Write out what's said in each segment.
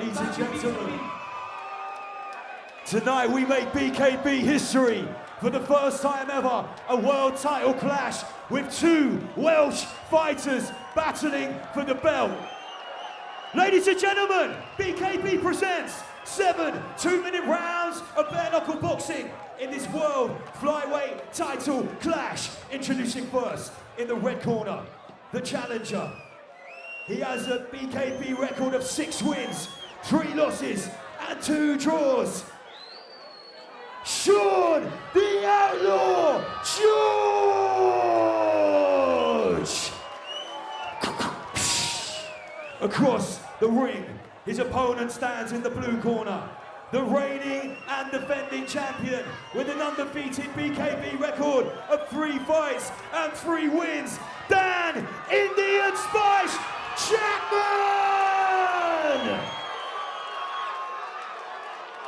Ladies and gentlemen, tonight we make BKB history. For the first time ever, a world title clash with two Welsh fighters battling for the belt. Ladies and gentlemen, BKB presents 7 two-minute rounds of bare-knuckle boxing in this world flyweight title clash. Introducing first, in the red corner, the challenger. He has a BKB record of 6 wins, 3 losses, and 2 draws. Shawn the Outlaw George! Across the ring, his opponent stands in the blue corner. The reigning and defending champion with an undefeated BKB record of 3 fights and 3 wins, Dan Indian Spice Chapman!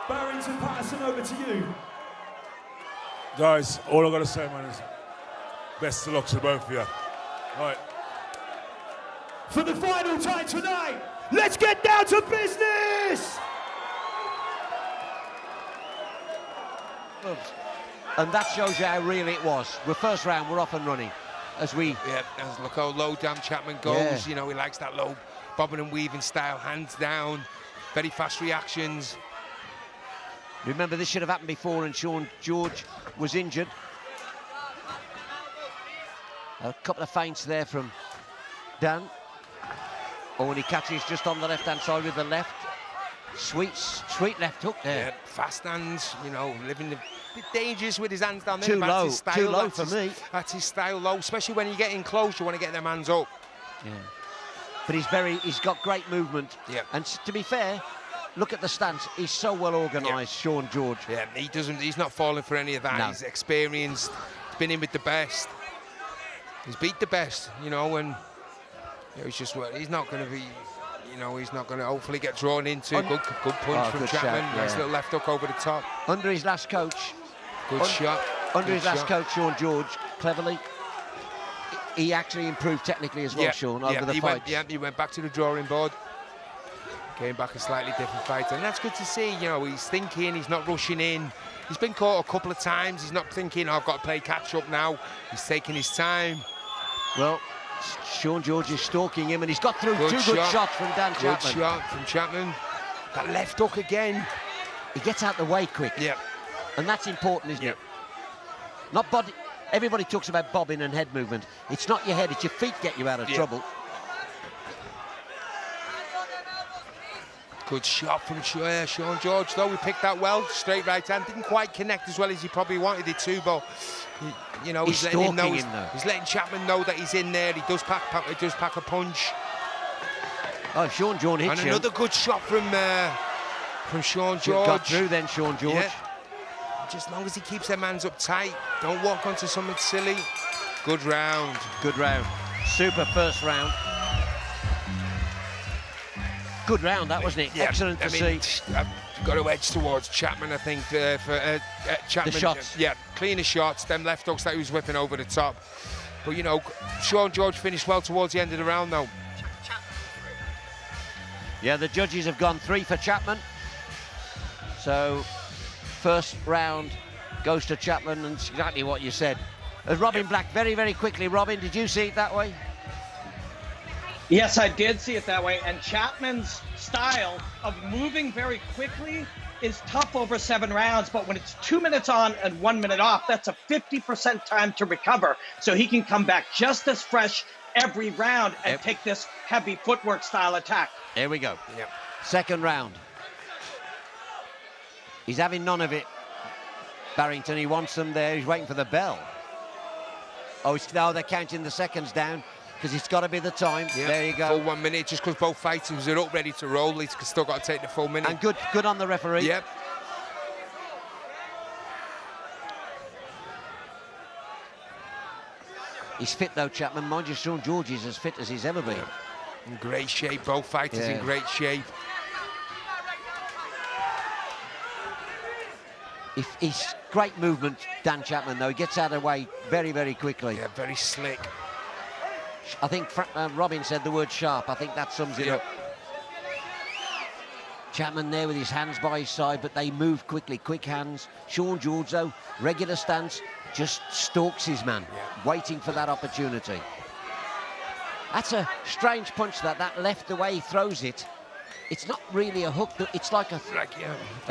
Barrington Patterson, over to you. Guys, all I've got to say, man, is best of luck to both of you. Right. For the final time tonight, let's get down to business! And that shows you how real it was. The first round, we're off and running. Look how low Dan Chapman goes. Yeah. You know, he likes that low bobbing and weaving style, hands down, very fast reactions. Remember, this should have happened before, and Shawn George was injured. A couple of feints there from Dan. Oh, and he catches just on the left-hand side with the left. Sweet left hook there. Yeah, fast hands, you know, living the bit dangerous with his hands down there. Too low, his style. too low That's for his, me. That's his style low, especially when you get in close, you want to get them hands up. Yeah. But he's got great movement. Yeah. And to be fair, look at the stance. He's so well organised, Shawn George. Yeah, he's not falling for any of that. No. He's experienced, he's been in with the best. He's beat the best, you know, and you know, he's not going to be, you know, he's not going to hopefully get drawn into. Good punch from good Chapman. shot, Nice yeah. little left hook over the top. Under his last coach, Good shot. Under Good his last shot. coach, Shawn George, cleverly, he actually improved technically as well, Shawn, over the fights. He went back to the drawing board. Came back a slightly different fighter, and that's good to see. You know, he's thinking, he's not rushing in. He's been caught a couple of times. He's not thinking, I've got to play catch up now. He's taking his time. Well, Shawn George is stalking him, and he's got through Good two shot. good shots from Dan Good Chapman. shot from Chapman. That left hook again. He gets out the way quick. Yeah. And that's important, isn't Yeah. it? Not body. Everybody talks about bobbing and head movement. It's not your head, it's your feet get you out of trouble. Good shot from Shawn George, though. He picked that well. Straight right hand. Didn't quite connect as well as he probably wanted it to, but you know, He's letting him know. stalking him, though. He's letting Chapman know that he's in there. He does pack a punch. Oh, if Shawn George hits And you. another good shot from Shawn George. Got through then, Shawn George. Yeah. Just as long as he keeps their hands up tight, don't walk onto something silly. Good round. Good round. Super first round. Good round, that wasn't it? Yeah, Excellent to see. I've got to edge towards Chapman, I think, for Chapman. The shots. Yeah, cleaner shots, them left hooks that he was whipping over the top. But, you know, Shawn George finished well towards the end of the round, though. Yeah, the judges have gone 3 for Chapman. So, first round goes to Chapman, and it's exactly what you said. As Robin Black, very, very quickly, Robin, did you see it that way? Yes, I did see it that way, and Chapman's style of moving very quickly is tough over 7 rounds, but when it's 2 minutes on and 1 minute off, that's a 50% time to recover, so he can come back just as fresh every round and take this heavy footwork style attack. Here we go. Yep. Second round. He's having none of it, Barrington. He wants them there. He's waiting for the bell. Oh, now they're counting the seconds down because it's got to be the time. Yeah, there you go. Full 1 minute, just because both fighters are up ready to roll. He's still got to take the full minute. And good on the referee. Yep. He's fit though, Chapman. Mind you, Shawn George is as fit as he's ever been. In great shape, both fighters in great shape. He's great movement, Dan Chapman, though. He gets out of the way very, very quickly. Yeah, very slick. I think Robin said the word sharp. I think that sums it up. Chapman there with his hands by his side, but they move quickly, quick hands. Sean George, though, regular stance, just stalks his man, waiting for that opportunity. That's a strange punch, that left, the way he throws it. It's not really a hook, it's like it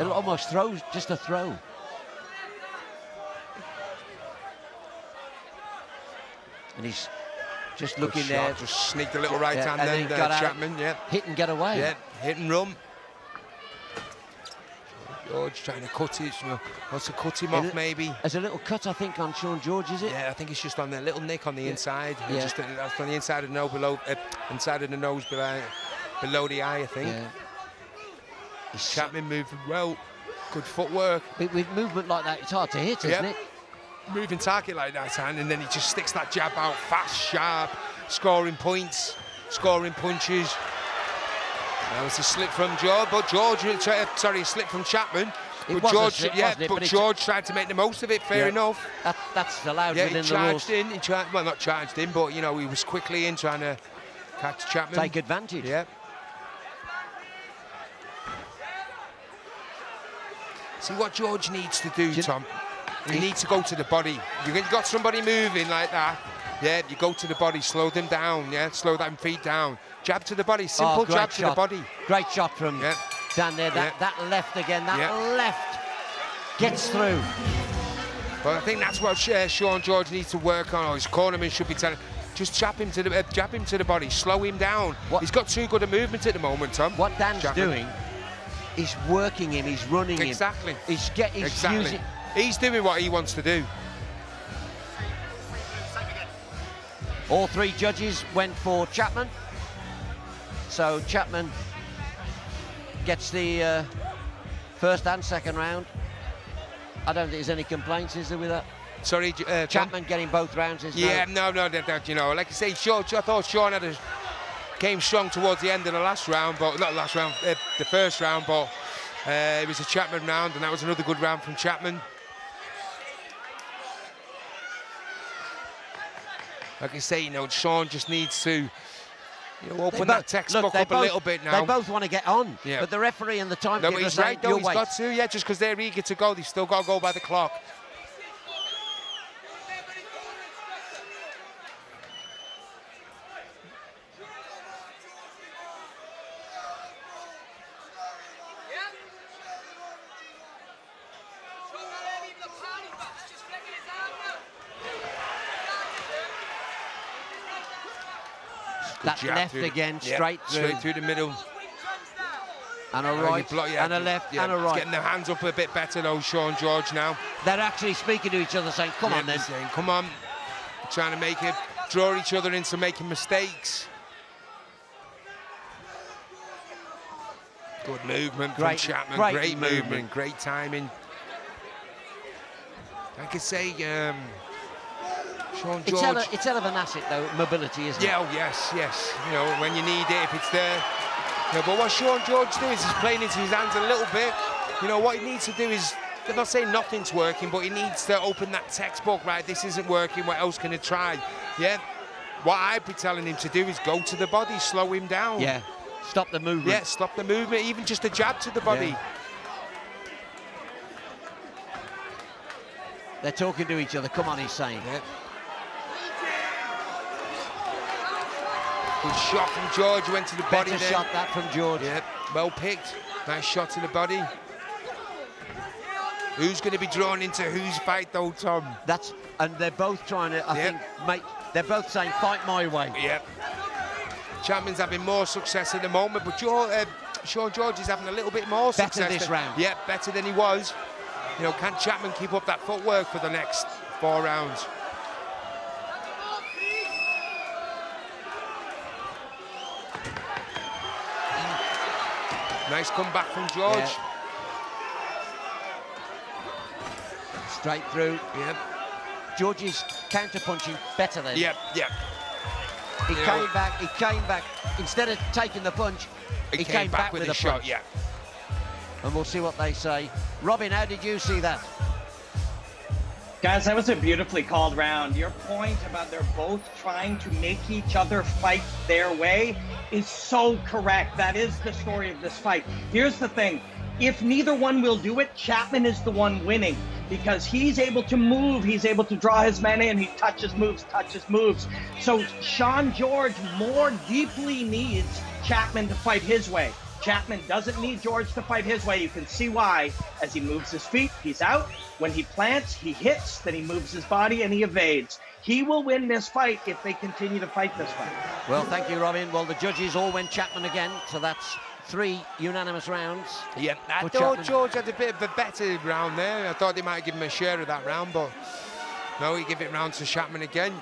almost throws, just a throw. And he's just looking there. Just sneaked a little right hand and then, got out, Chapman, hit and get away. Yeah, hit and run. George trying to cut it, wants to cut him off maybe. There's a little cut, I think, on Sean George, is it? Yeah, I think it's just on the little nick on the inside. Yeah. Just that's on the inside of the nose, inside of the nose, below the eye, I think. Yeah. Chapman moving well, good footwork. With movement like that, it's hard to hit, isn't it? Moving target like that, and then he just sticks that jab out fast, sharp, scoring points, scoring punches. That was a slip from George, but slip from Chapman. But George tried to make the most of it. Fair enough. That's allowed within the rules. He charged in. Well, not charged in, but you know, he was quickly in trying to catch Chapman. Take advantage. Yeah. See what George needs to do, Tom. He needs to go to the body. You've got somebody moving like that. Yeah, you go to the body, slow them down. Yeah, slow them feet down. Jab to the body, simple jab to the body. Great shot from Dan there. That left again. That left gets through. But I think that's what Sean George needs to work on. Or his cornerman should be telling. Just jab him to the body, slow him down. He's got too good a movement at the moment, Tom. What Dan's doing is working him. He's running him. Exactly. He's using. He's doing what he wants to do. All three judges went for Chapman. So Chapman gets the first and second round. I don't think there's any complaints, is there, with that? Sorry, Chapman getting both rounds. Is no, you know, like I say, I thought Sean came strong towards the end of the last round, but not the last round, the first round, but it was a Chapman round, and that was another good round from Chapman. Like I say, you know, Sean just needs to open that textbook up a little bit now. They both want to get on, but the referee and the timekeeper he's saying, right, though, he's got to, just because they're eager to go, they've still got to go by the clock. That left again, straight through the middle. And a right, and a left, and a right. He's getting their hands up a bit better though, Sean George now. They're actually speaking to each other, saying, come on then. Saying, come on. Trying to draw each other into making mistakes. Good movement from Chapman, great movement, great timing. Like I say, Sean George. It's hell of an asset, though, mobility, isn't it? Yeah, yes. You know, when you need it, if it's there. But what Sean George does is he's playing into his hands a little bit. You know, what he needs to do is, I'm not saying nothing's working, but he needs to open that textbook, right? This isn't working, what else can I try? Yeah. What I'd be telling him to do is go to the body, slow him down. Yeah. Stop the movement. Yeah, stop the movement, even just a jab to the body. Yeah. They're talking to each other. Come on, he's saying. Yeah. Good shot from George, went to the body there. Better shot that from George. Yeah, well picked. Nice shot to the body. Who's going to be drawn into whose fight though, Tom? And they're both trying to, I think, they're both saying, fight my way. Yep. Chapman's having more success at the moment, but Sean George is having a little bit more success. Better this round. Yeah, better than he was. You know, can Chapman keep up that footwork for the next 4 rounds? Nice comeback from George. Yeah. Straight through. Yep. George's counter-punching better than. Yep. He came back. Instead of taking the punch, he came back with a shot, punch. And we'll see what they say. Robin, how did you see that? Guys, that was a beautifully called round. Your point about they're both trying to make each other fight their way is so correct. That is the story of this fight. Here's the thing. If neither one will do it, Chapman is the one winning because he's able to move. He's able to draw his men in. He touches, moves. So Sean George more deeply needs Chapman to fight his way. Chapman doesn't need George to fight his way. You can see why. As he moves his feet, he's out. When he plants, he hits. Then he moves his body and he evades. He will win this fight if they continue to fight this fight. Well, thank you, Robin. Well, the judges all went Chapman again, so that's 3 unanimous rounds. Yeah, I for thought Chapman. George had a bit of a better round there. I thought they might give him a share of that round, but no, he gave it round to Chapman again.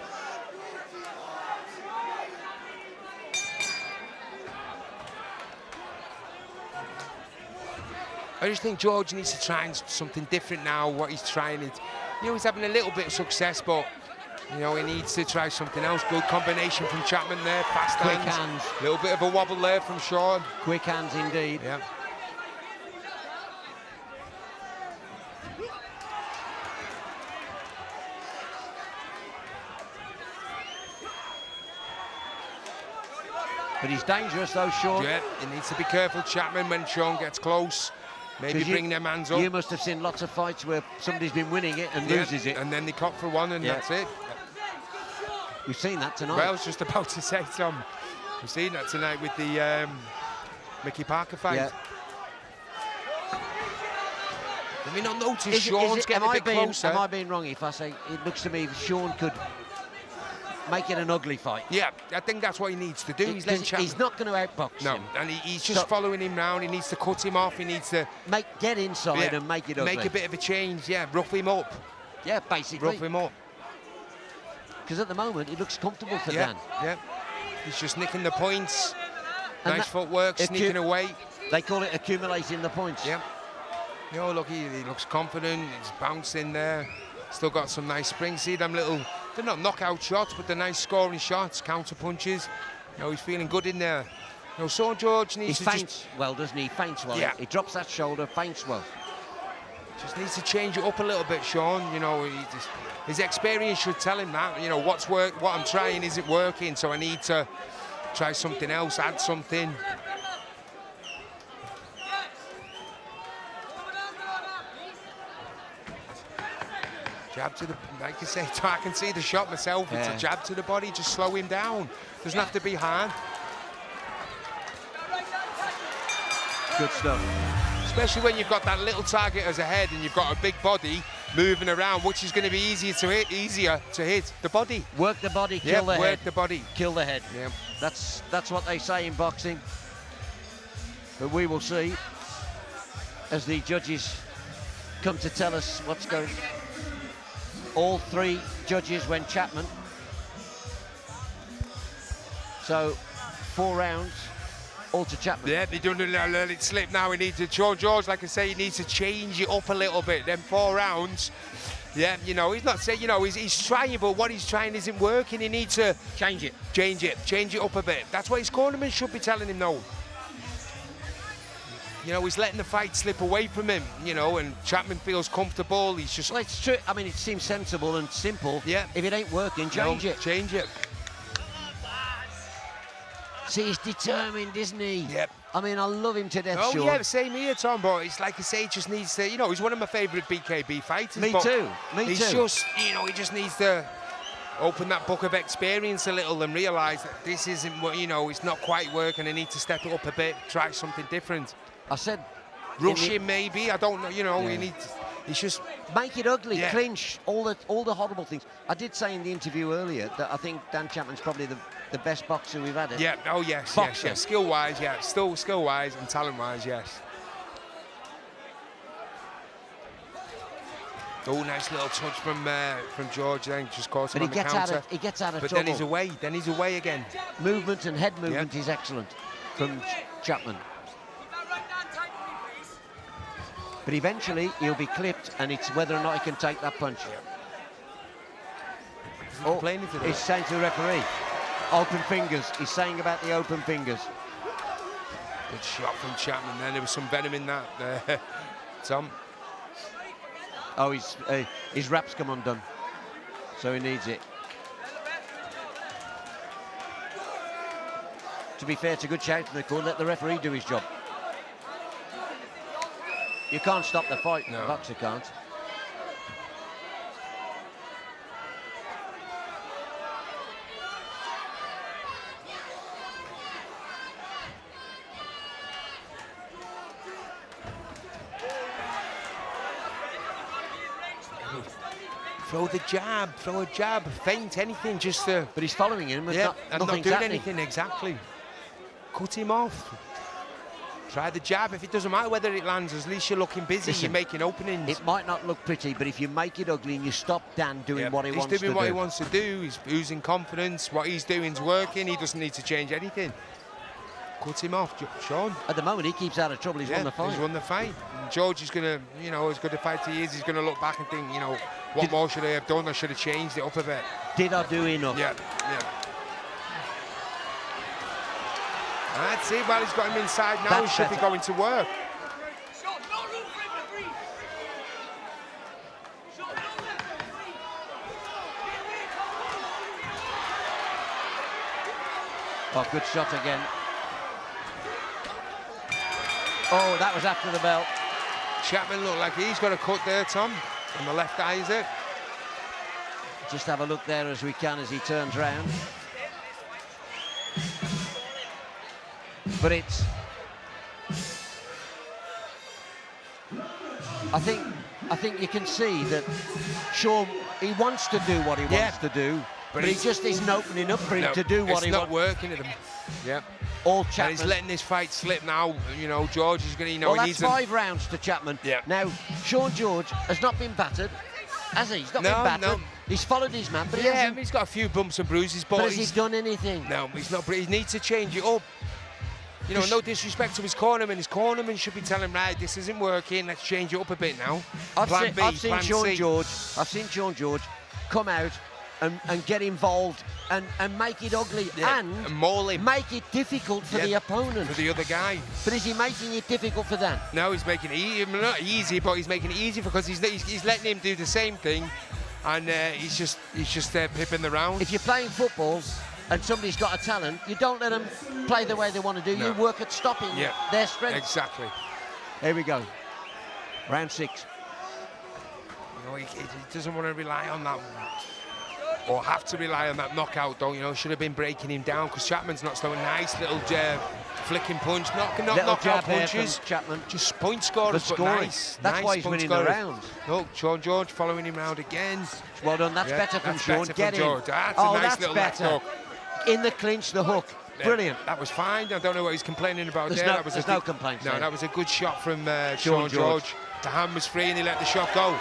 I just think George needs to try something different now. What he's trying is, he's having a little bit of success, but he needs to try something else. Good combination from Chapman there, fast Quick hands. hands. A little bit of a wobble there from Sean. Quick hands indeed. Yeah. But he's dangerous though, Sean. Yeah, he needs to be careful, Chapman, when Sean gets close. Maybe 'Cause bring them hands up. You must have seen lots of fights where somebody's been winning it and loses it. And then they cop for one and Yeah. that's it. We've seen that tonight. Well, I was just about to say, Tom, we've seen that tonight with the Mickey Parker fight. Yeah. Have you not noticed Sean's getting a bit closer? Am I being wrong if I say it looks to me Sean could make it an ugly fight? Yeah, I think that's what he needs to do. He's letting Chapman. He's not going to outbox No, him. and he's just following him round. He needs to cut him off. He needs to Get inside and make it ugly. make a bit of a change. Yeah, rough him up. Yeah, basically. Rough him up. Because at the moment it looks comfortable for Yeah, Dan. yeah. He's just nicking the points. And Nice that- footwork, sneaking away. They call it accumulating the points. Yeah. Look, he looks confident. He's bouncing there. Still got some nice springs. See them little, they're not knockout shots, but they're nice scoring shots, counter punches. He's feeling good in there. Sean George He needs to feints well, doesn't he? He feints well. Yeah. He drops that shoulder, feints well. just needs to change it up a little bit, Sean. His experience should tell him that. What I'm trying isn't working, so I need to try something else, add something. Jab to the, like you say, I can see the shot myself. It's Yeah. a jab to the body, just slow him down. Doesn't have to be hard. Good stuff. Especially when you've got that little target as a head and you've got a big body moving around, which is going to be easier to hit the body. Work the body, kill the head. Work the body. Kill the head. Yeah. That's what they say in boxing. But we will see as the judges come to tell us what's going. All 3 judges went Chapman. So 4 rounds, all to Chapman. Yeah, they don't let it slip now. He needs to, George, like I say, he needs to change it up a little bit. Then 4 rounds. Yeah, he's not saying, he's trying, but what he's trying isn't working. He needs to Change it. change it up a bit. That's what his cornerman should be telling him, though. He's letting the fight slip away from him, and Chapman feels comfortable. He's just... Well, it's true. I mean, it seems sensible and simple. Yeah. If it ain't working, change it. Change it. See, he's determined, isn't he? Yep. I mean, I love him to death, Oh, Sean. yeah, same here, Tom, but it's like I say, he just needs to, he's one of my favourite BKB fighters. Me but too, me he's too. just, he just needs to open that book of experience a little and realise that this isn't what, it's not quite working. I need to step it up a bit, try something different. I said... Rush him, maybe, I don't know, Yeah. he needs, he's just... Make it ugly, Yeah. clinch, all the horrible things. I did say in the interview earlier that I think Dan Chapman's probably the best boxer we've had. Yeah, oh, yes, Boxer. yes. Skill-wise, yeah, still skill-wise and talent-wise, yes. Oh, nice little touch from George then, just caught him But on the counter. he gets out of But trouble. then he's away again. Movement and head movement is excellent from Chapman. But eventually he'll be clipped, and it's whether or not he can take that punch. Complaining to He's saying to the referee, open fingers. He's saying about the open fingers. Good shot from Chapman then. There was some venom in that, Tom. Oh, his wrap's come undone, so he needs it. To be fair, it's a good shout from the court. Let the referee do his job. You can't stop the fight. No. The boxer can't. Throw the jab, throw a jab, feint, anything, just to... But he's following him. Yeah, and not nothing's doing happening. anything, exactly. Cut him off. Try the jab. If it doesn't matter whether it lands, at least you're looking busy, Listen, you're making openings. It might not look pretty, but if you make it ugly and you stop Dan doing Yeah, what he wants to do. He's doing what he wants to do. He's oozing confidence. What he's doing's working. He doesn't need to change anything. Cut him off, Sean. At the moment, he keeps out of trouble. He's won the fight. He's won the fight. And George is going to, you know, as good a fighter he is, he's going to look back and think, you know, what more should I have done? I should have changed it up a bit. Did I do enough? Yeah, yeah. That's it. Well, he's got him inside now. That's He should be better. going to work. Oh, good shot again. Oh, that was after the bell. Chapman looked like he's got a cut there, Tom, on the left eye, is it? Just have a look there as we can as he turns round. But it's... I think you can see that Sean, he wants to do what he wants to do, but he just isn't opening up for him to do what he It's wants. not working at him. Yeah. All And Chapman. he's letting this fight slip now. You know, George is going to, you know, Well, he that's needs 5 rounds to Chapman. Yeah. Now, Sean George has not been battered, has he? He's not No, been battered. no. He's followed his man, but he Yeah, hasn't. he's got a few bumps and bruises, but, But has he he's... done anything? No, he's not. He needs to change it up. You know, no disrespect to his cornerman. His cornerman should be telling him, right, this isn't working. Let's change it up a bit now. I've Plan B, seen plan Sean C. George. I've seen Sean George come out and get involved and make it ugly And maul him make it difficult for the opponent. for the other guy. But is he making it difficult for Dan? No, he's making it not easy, but he's making it easy because he's letting him do the same thing, and he's just pipping the round. If you're playing football and somebody's got a talent, you don't let them play the way they want to do. No. You work at stopping their strength. Exactly. Here we go. Round 6. You know, he doesn't want to rely on that, or have to rely on that knockout, though. You know, should have been breaking him down because Chapman's not slowing. Nice little flicking punch, not Little knockout jab here punches. from Chapman. Just point scorers, Good but scoring. nice. That's nice why he's point winning the scorers. rounds. Look, Sean George following him round again. Well done. That's Yeah, better from that's Sean. better Get from in. George. That's a oh, nice that's little better. left In the clinch, the hook. Brilliant. That was fine. I don't know what he's complaining about There's there. no- That was there's a no good- complaints No, there. that was a good shot from Sean Sean George. George. The hand was free and he let the shot go.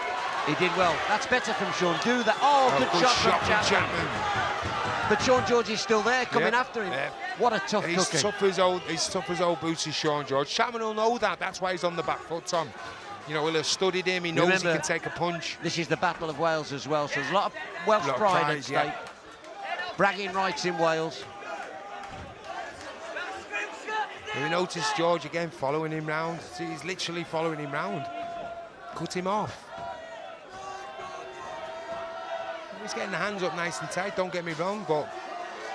He did well. That's better from Sean. Do that. Oh, good shot from Chapman. But Sean George is still there, coming Yeah, after him. yeah. What a tough He's cookie. tough as old boots, is Sean George. Chapman will know that. That's why he's on the back foot, Tom. You know, he'll have studied him. He knows Remember, he can take a punch. This is the Battle of Wales as well, so there's a lot of Welsh Lot of pride pride, at stake. yeah. Bragging rights in Wales. You notice George again following him round. See, he's literally following him round. Cut him off. He's getting the hands up nice and tight, don't get me wrong, but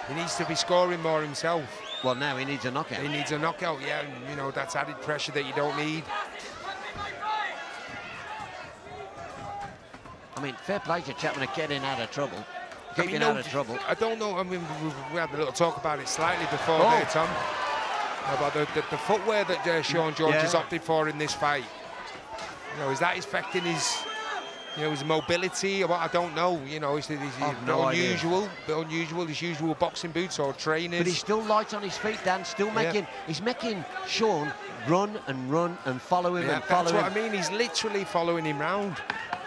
he needs to be scoring more himself. Well, now he needs a knockout. He needs a knockout, yeah, and, you know, that's added pressure that you don't need. I mean, fair play to Chapman at getting out of trouble. Keeping no, out of trouble. I don't know, I mean, we had a little talk about it slightly before Oh. there, Tom. About the footwear that Sean George has opted for in this fight. You know, is that affecting his, you know, his mobility or what? I don't know. You know, is I've no unusual, bit unusual, his usual boxing boots or trainers. But he's still light on his feet, Dan. Still making, he's making Sean run and follow him and follow that's him. what I mean. He's literally following him round.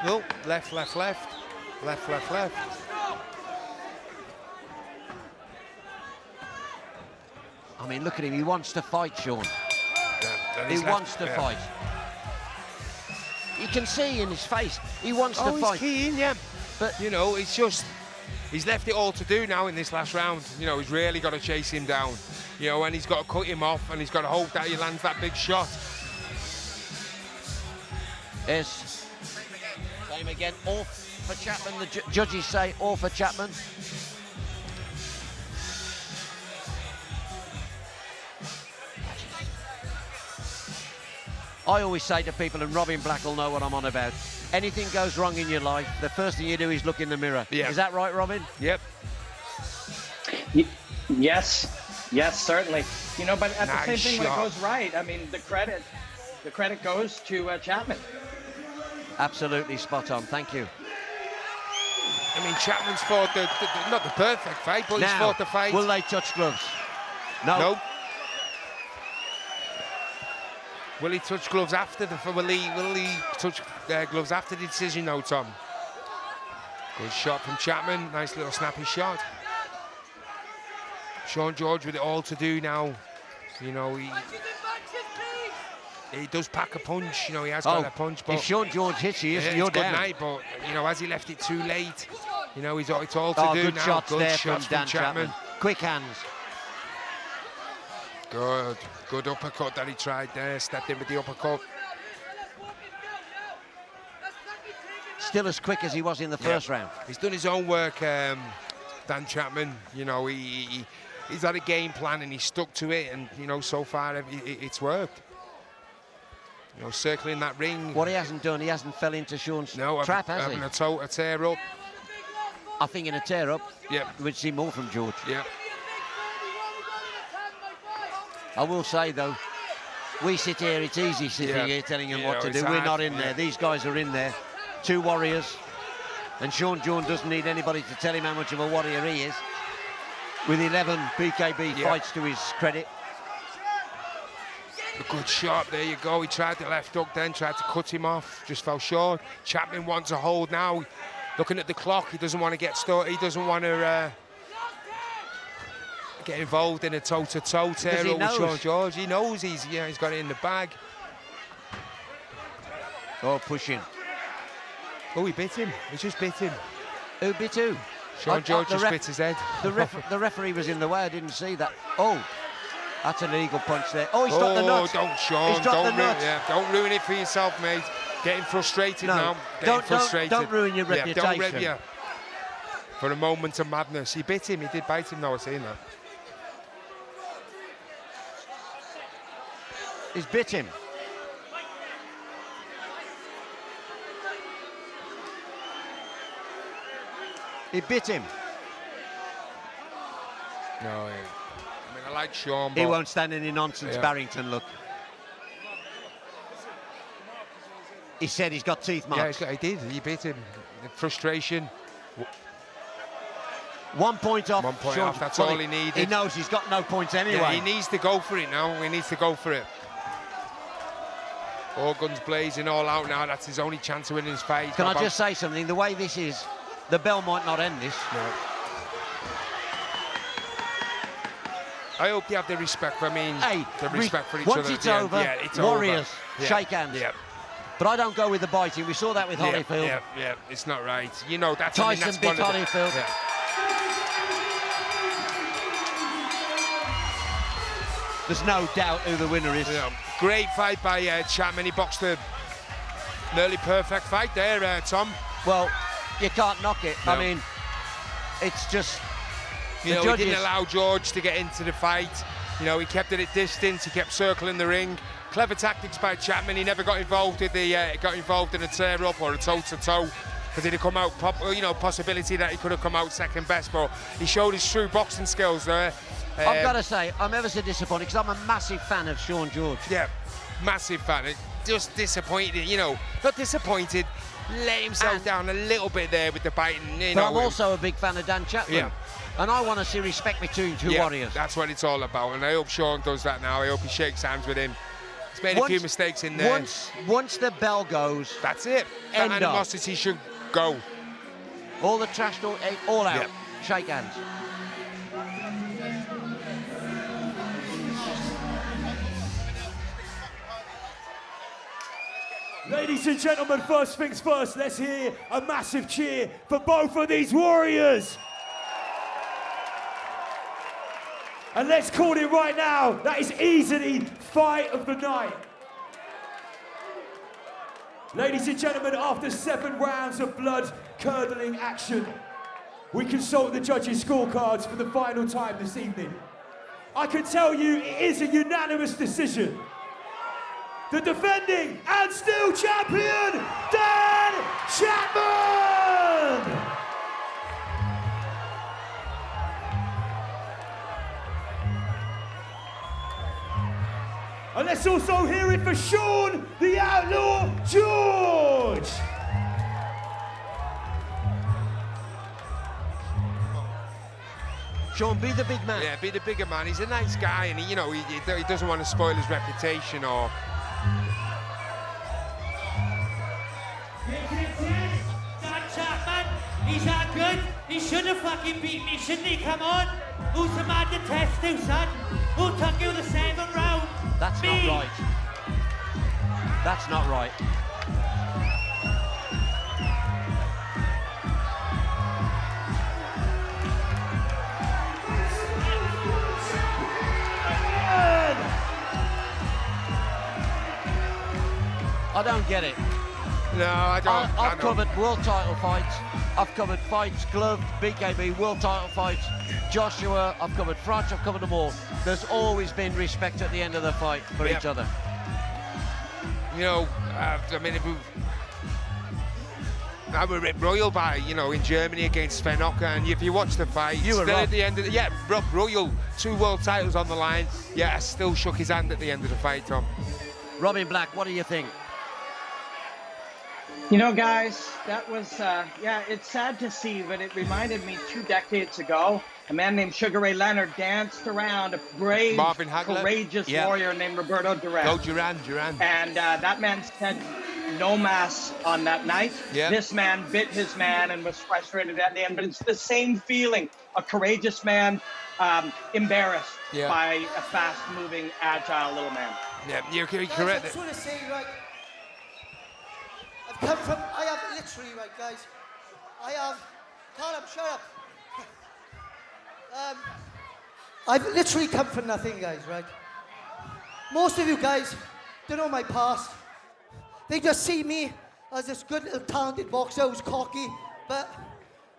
No, left, left, left, left, left, left. I mean, look at him. He wants to fight, Sean. Yeah, and He he's left- wants to yeah. fight. You can see in his face, he wants to Oh, fight. he's keen, yeah. But You know, it's just, he's left it all to do now in this last round. You know, he's really got to chase him down. You know, and he's got to cut him off, and he's got to hope that he lands that big shot. there's Same again, all for Chapman. The judges say all for Chapman. I always say to people, and Robin Black will know what I'm on about, anything goes wrong in your life, the first thing you do is look in the mirror. Yeah. Is that right, Robin? Yep. Yes, certainly. You know, but at the same Nice thing when it shot. goes right, I mean, the credit goes to Chapman. Absolutely spot on. Thank you. I mean, Chapman's fought not the perfect fight, but he's Now, fought the fight. will they touch gloves? No. Nope. Will he touch gloves after the? Will he touch gloves after the decision? No, Tom. Good shot from Chapman. Nice little snappy shot. Sean George with it all to do now. You know, he does pack a punch. You know, he has got a punch. But if Sean George hits you, yeah, you're it's good down. night, but you know, has he left it too late? You know, it's all to do good now. shots Good there shots from Dan Chapman. Quick hands. Good uppercut that he tried there. Stepped in with the uppercut. Still as quick as he was in the first round. He's done his own work, Dan Chapman. You know, he's had a game plan and he's stuck to it, and you know, so far it's worked. You know, circling that ring. What he hasn't done, he hasn't fell into Sean's trap, has he? Having a tear up. I think in a tear up, Yep. we'd see more from George. Yep. I will say though, we sit here, it's easy sitting here telling them what to do. We're not in there. These guys are in there. Two warriors. And Sean George doesn't need anybody to tell him how much of a warrior he is. With 11 BKB fights to his credit. A good shot, there you go. He tried the left hook then, tried to cut him off, just fell short. Chapman wants a hold now. Looking at the clock, he doesn't want to get started. He doesn't want to get involved in a toe-to-toe tear up with Sean George. He knows he's got it in the bag. Oh, pushing. Oh, he bit him. He just bit him. Who bit who? Sean George just bit his head. The referee was in the way. I didn't see that. Oh, that's an illegal punch there. Oh, he's dropped the nuts. Oh, don't, Sean. He's dropped the nuts. Don't ruin it for yourself, mate. Getting frustrated now. Getting frustrated. Don't ruin your reputation. For a moment of madness. He bit him. He did bite him. No, I've seen that. He's bit him. He bit him. No, I mean, I like Sean, but He won't stand any nonsense, Barrington, look. He said he's got teeth marks. Yeah, he did. He bit him. The frustration. 1 point off. 1 point Sean, off. That's all he needed. He knows he's got no points anyway. Yeah, he needs to go for it now. He needs to go for it. All guns blazing, all out now. That's his only chance of winning this fight. Can I just say something? The way this is, the bell might not end this. No. I hope they have the respect for, the respect for each other. Once it's over, it's warriors, over. shake hands. Yeah. But I don't go with the biting. We saw that with Holyfield. Yeah, it's not right. You know, that's Tyson bit Holyfield. There's no doubt who the winner is. Yeah. Great fight by Chapman. He boxed a nearly perfect fight there, Tom. Well, you can't knock it. No. I mean, it's just... He didn't allow George to get into the fight. You know, he kept it at distance. He kept circling the ring. Clever tactics by Chapman. He never got involved in a tear-up or a toe-to-toe, because he'd have come out, possibility that he could have come out second best, but he showed his true boxing skills there. I've got to say, I'm ever so disappointed, because I'm a massive fan of Sean George. Yeah, massive fan. Just disappointed, not disappointed, let himself down a little bit there with the biting. But I'm also a big fan of Dan Chapman. Yeah. And I want to see respect between two warriors. That's what it's all about, and I hope Sean does that now. I hope he shakes hands with him. He's made a few mistakes in there. Once the bell goes, that's it. End That animosity should go. All the trash talk, all out. Shake hands. Ladies and gentlemen, first things first, let's hear a massive cheer for both of these warriors. And let's call it right now, that is easily fight of the night. Ladies and gentlemen, after 7 rounds of blood-curdling action, we consult the judges' scorecards for the final time this evening. I can tell you it is a unanimous decision. The defending and still champion, Dan Chapman! And let's also hear it for Sean the Outlaw George! Sean, be the big man. Yeah, be the bigger man. He's a nice guy, and he doesn't want to spoil his reputation or. Dan Chapman, he's that good. He should have fucking beat me, shouldn't he? Come on. Who's the man to test to, son? Who took you the 7th round? That's me. not right. That's not right. I don't get it. No, I don't. I've covered world title fights. I've covered fights, gloved, BKB, world title fights, Joshua, I've covered Froch, I've covered them all. There's always been respect at the end of the fight for each other. You know, I mean, I were Rip Royal by, in Germany against Sven Ocker, and if you watch the fight, You were still Rob. at the end of the, Rob Royal, 2 world titles on the line, I still shook his hand at the end of the fight, Tom. Robin Black, what do you think? You know, guys, that was, it's sad to see, but it reminded me 2 decades ago, a man named Sugar Ray Leonard danced around a brave, Marvin Hagler? courageous Yeah. warrior named Roberto Duran. Go Duran. And that man said no mass on that night. Yeah. This man bit his man and was frustrated at the end, but it's the same feeling. A courageous man embarrassed Yeah. by a fast-moving, agile little man. Yeah, you're Guys, correct. I just want to say, right, I have literally, right, guys, Colin, shut up. I've literally come from nothing, guys, right? Most of you guys don't know my past. They just see me as this good little talented boxer who's cocky, but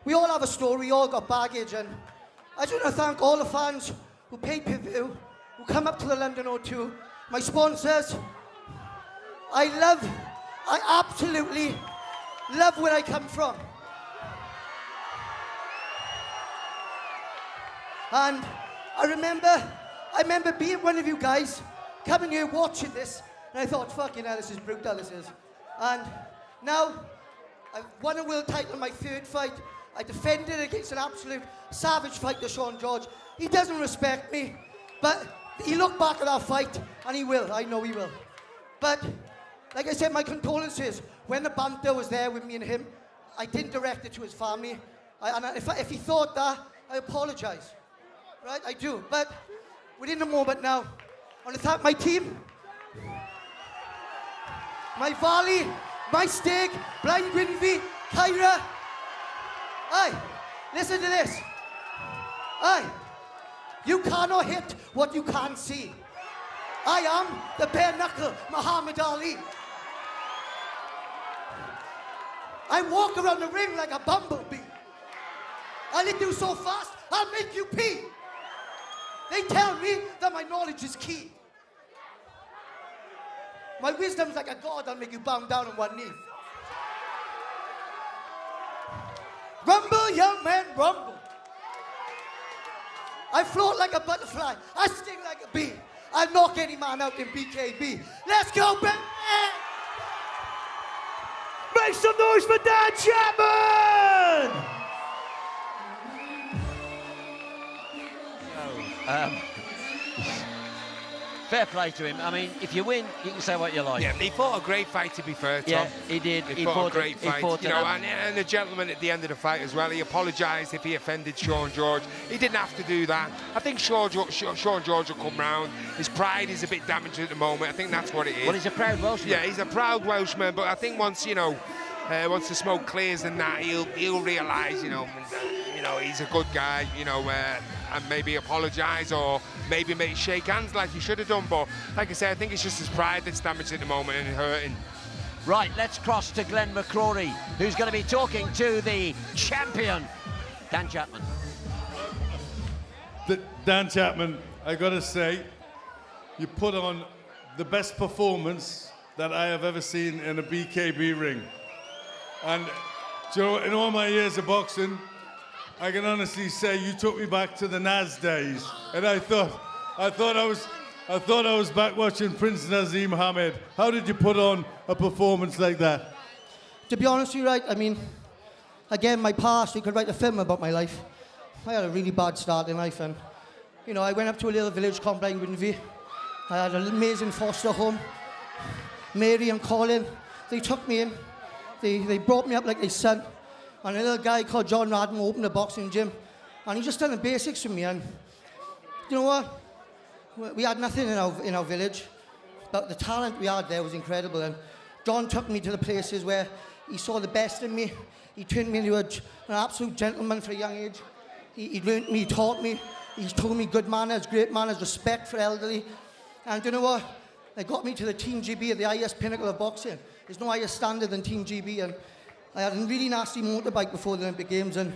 we all have a story, we all got baggage, and I just want to thank all the fans who paid per view, who come up to the London O2, my sponsors. I absolutely love where I come from. And I remember being one of you guys, coming here watching this, and I thought, fucking hell, this is brutal, this is. And now, I've won a world title in my 3rd fight. I defended against an absolute savage fighter, Sean George. He doesn't respect me, but he looked back at that fight, and he will, I know he will. But, like I said, my condolences. When the banter was there with me and him, I didn't direct it to his family. If he thought that, I apologize. Right, I do. But within the moment now, I want to thank my team, my Valley, my Stig, Brian Grinvey, Kyra. Aye, listen to this. Aye, you cannot hit what you can't see. I am the bare knuckle Muhammad Ali. I walk around the ring like a bumblebee. I'll hit you so fast, I'll make you pee. They tell me that my knowledge is key. My wisdom's like a god, I'll make you bow down on one knee. Rumble, young man, rumble. I float like a butterfly, I sting like a bee. I'll knock any man out in BKB. Let's go, baby! Make some noise for Dan Chapman! Fair play to him. I mean, if you win, you can say what you like. Yeah, he fought a great fight, to be fair, Tom. Yeah, he did. He fought a great fight. He fought and the gentleman at the end of the fight as well, he apologised if he offended Sean George. He didn't have to do that. I think Sean George will come round. His pride is a bit damaged at the moment. I think that's what it is. Well, he's a proud Welshman. Yeah, he's a proud Welshman, but I think once the smoke clears and that, he'll realise, he's a good guy, and maybe apologise or maybe shake hands like he should have done. But like I said, I think it's just his pride that's damaged at the moment and hurting. Right, let's cross to Glenn McCrory, who's going to be talking to the champion, Dan Chapman. Dan Chapman, I gotta say, you put on the best performance that I have ever seen in a BKB ring. And do you know, in all my years of boxing, I can honestly say you took me back to the Naz days. And I thought I was back watching Prince Nazim Hamed. How did you put on a performance like that? To be honest with you, right, I mean, again, my past, you could write a film about my life. I had a really bad start in life, and, you know, I went up to a little village called Blaenwynfi. I had an amazing foster home. Mary and Colin, they took me in. They brought me up like their son. And a little guy called John Radden opened a boxing gym. And he just done the basics with me. And you know what? We had nothing in our village. But the talent we had there was incredible. And John took me to the places where he saw the best in me. He turned me into an absolute gentleman for a young age. He learned me, he taught me. He told me good manners, great manners, respect for elderly. And you know what? They got me to the Team GB, the highest pinnacle of boxing. There's no higher standard than Team GB. And I had a really nasty motorbike before the Olympic Games, and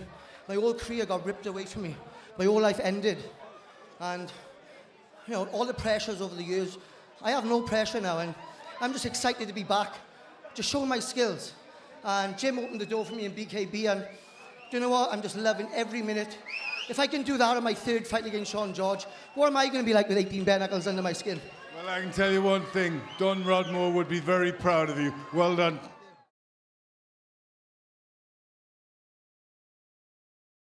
my whole career got ripped away from me. My whole life ended. And, you know, all the pressures over the years, I have no pressure now, and I'm just excited to be back, just showing my skills. And Jim opened the door for me in BKB, and do you know what? I'm just loving every minute. If I can do that on my third fight against Sean George, what am I going to be like with 18 bare knuckles under my skin? Well, I can tell you one thing. Don Rodmore would be very proud of you. Well done.